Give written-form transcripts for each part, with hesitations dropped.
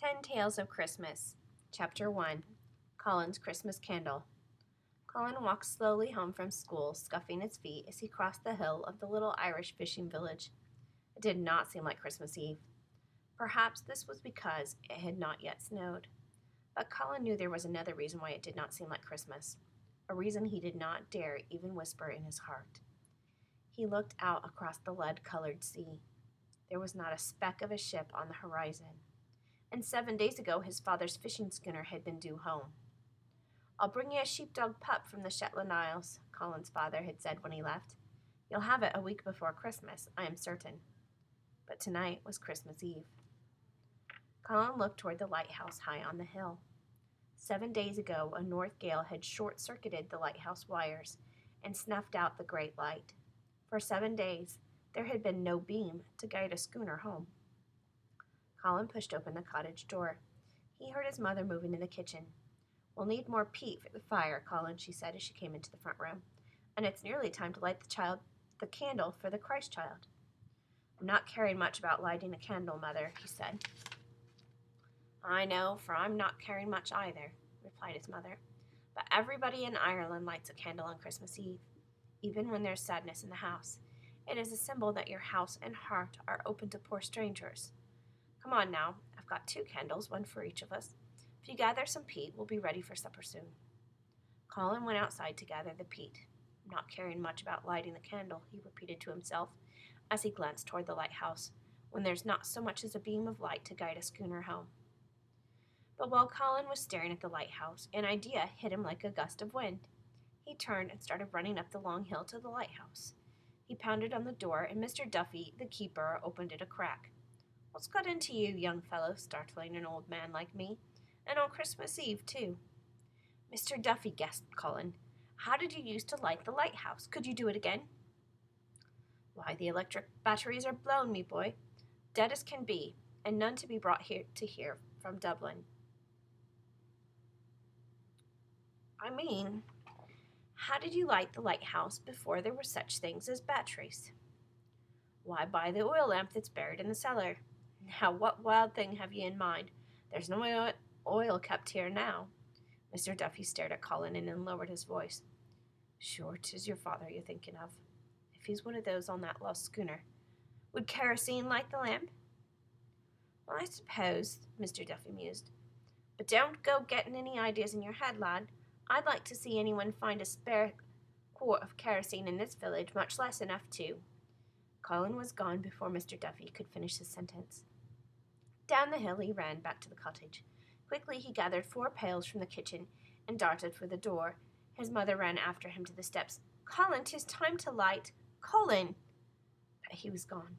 10 Tales of Christmas, Chapter 1, Colin's Christmas Candle. Colin walked slowly home from school, scuffing his feet as he crossed the hill of the little Irish fishing village. It did not seem like Christmas Eve. Perhaps this was because it had not yet snowed. But Colin knew there was another reason why it did not seem like Christmas, a reason he did not dare even whisper in his heart. He looked out across the lead-colored sea. There was not a speck of a ship on the horizon. And 7 days ago his father's fishing schooner had been due home. "I'll bring you a sheepdog pup from the Shetland Isles," Colin's father had said when he left. "You'll have it a week before Christmas, I am certain." But tonight was Christmas Eve. Colin looked toward the lighthouse high on the hill. 7 days ago a north gale had short-circuited the lighthouse wires and snuffed out the great light. For 7 days there had been no beam to guide a schooner home. Colin pushed open the cottage door. He heard his mother moving in the kitchen. "We'll need more peat for the fire, Colin," she said as she came into the front room. "And it's nearly time to light the candle for the Christ child." "I'm not caring much about lighting a candle, Mother," he said. "I know, for I'm not caring much either," replied his mother. "But everybody in Ireland lights a candle on Christmas Eve, even when there's sadness in the house. It is a symbol that your house and heart are open to poor strangers. Come on now, I've got 2 candles, one for each of us. If you gather some peat, we'll be ready for supper soon." Colin went outside to gather the peat. "Not caring much about lighting the candle," he repeated to himself as he glanced toward the lighthouse, "when there's not so much as a beam of light to guide a schooner home." But while Colin was staring at the lighthouse, an idea hit him like a gust of wind. He turned and started running up the long hill to the lighthouse. He pounded on the door, and Mr. Duffy, the keeper, opened it a crack. "What's got into you, young fellow, startling an old man like me? And on Christmas Eve, too." "Mr. Duffy," gasped Colin, "how did you used to light the lighthouse? Could you do it again?" "Why, the electric batteries are blown, me boy, dead as can be, and none to be brought here from Dublin." "I mean, how did you light the lighthouse before there were such things as batteries?" "Why, by the oil lamp that's buried in the cellar. Now, what wild thing have you in mind? There's no oil kept here now." Mr. Duffy stared at Colin and then lowered his voice. "Sure, 'tis your father you're thinking of. If he's one of those on that lost schooner, would kerosene light the lamp?" "Well, I suppose," Mr. Duffy mused. "But don't go getting any ideas in your head, lad. I'd like to see anyone find a spare quart of kerosene in this village, much less enough to—" Colin was gone before Mr. Duffy could finish his sentence. Down the hill he ran back to the cottage. Quickly he gathered 4 pails from the kitchen and darted for the door. His mother ran after him to the steps. "Colin, 'tis time to light. Colin!" But he was gone.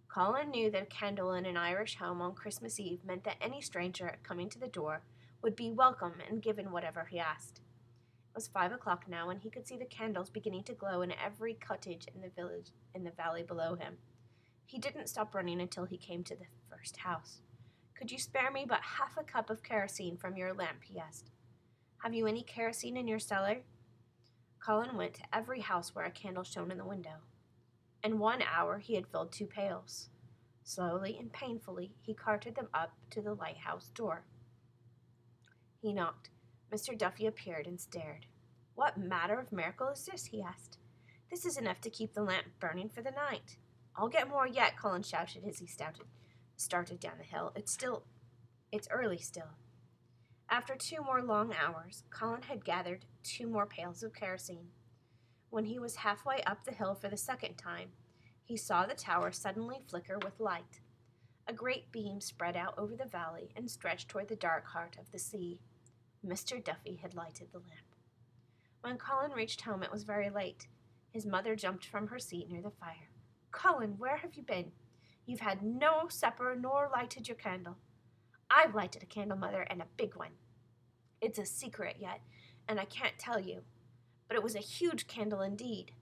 Colin knew that a candle in an Irish home on Christmas Eve meant that any stranger coming to the door would be welcome and given whatever he asked. It was 5 o'clock now, and he could see the candles beginning to glow in every cottage in the village in the valley below him. He didn't stop running until he came to the first house. "Could you spare me but half a cup of kerosene from your lamp?" he asked. "Have you any kerosene in your cellar?" Colin went to every house where a candle shone in the window. In 1 hour he had filled 2 pails. Slowly and painfully he carted them up to the lighthouse door. He knocked. Mr. Duffy appeared and stared. "What manner of miracle is this?" he asked. "This is enough to keep the lamp burning for the night." "I'll get more yet," Colin shouted as he started down the hill. It's early still." After 2 more long hours, Colin had gathered 2 more pails of kerosene. When he was halfway up the hill for the second time, he saw the tower suddenly flicker with light. A great beam spread out over the valley and stretched toward the dark heart of the sea. Mr. Duffy had lighted the lamp. When Colin reached home, it was very late. His mother jumped from her seat near the fire. "Colin, where have you been? You've had no supper nor lighted your candle." "I've lighted a candle, Mother, and a big one. It's a secret yet, and I can't tell you. But it was a huge candle indeed."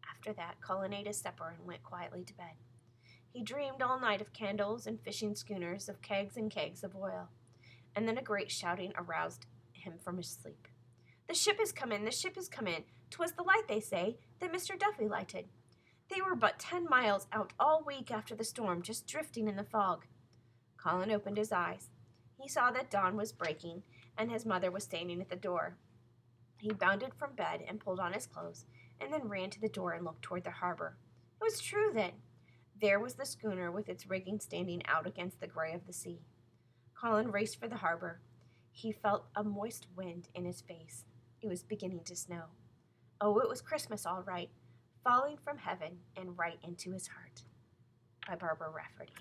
After that, Colin ate his supper and went quietly to bed. He dreamed all night of candles and fishing schooners, of kegs and kegs of oil. And then a great shouting aroused him from his sleep. "The ship has come in! The ship has come in! 'Twas the light, they say, that Mr. Duffy lighted. They were but 10 miles out all week after the storm, just drifting in the fog." Colin opened his eyes. He saw that dawn was breaking and his mother was standing at the door. He bounded from bed and pulled on his clothes, and then ran to the door and looked toward the harbor. It was true, then. There was the schooner with its rigging standing out against the gray of the sea. Colin raced for the harbor. He felt a moist wind in his face. It was beginning to snow. Oh, it was Christmas, all right, falling from heaven and right into his heart. By Barbara Rafferty.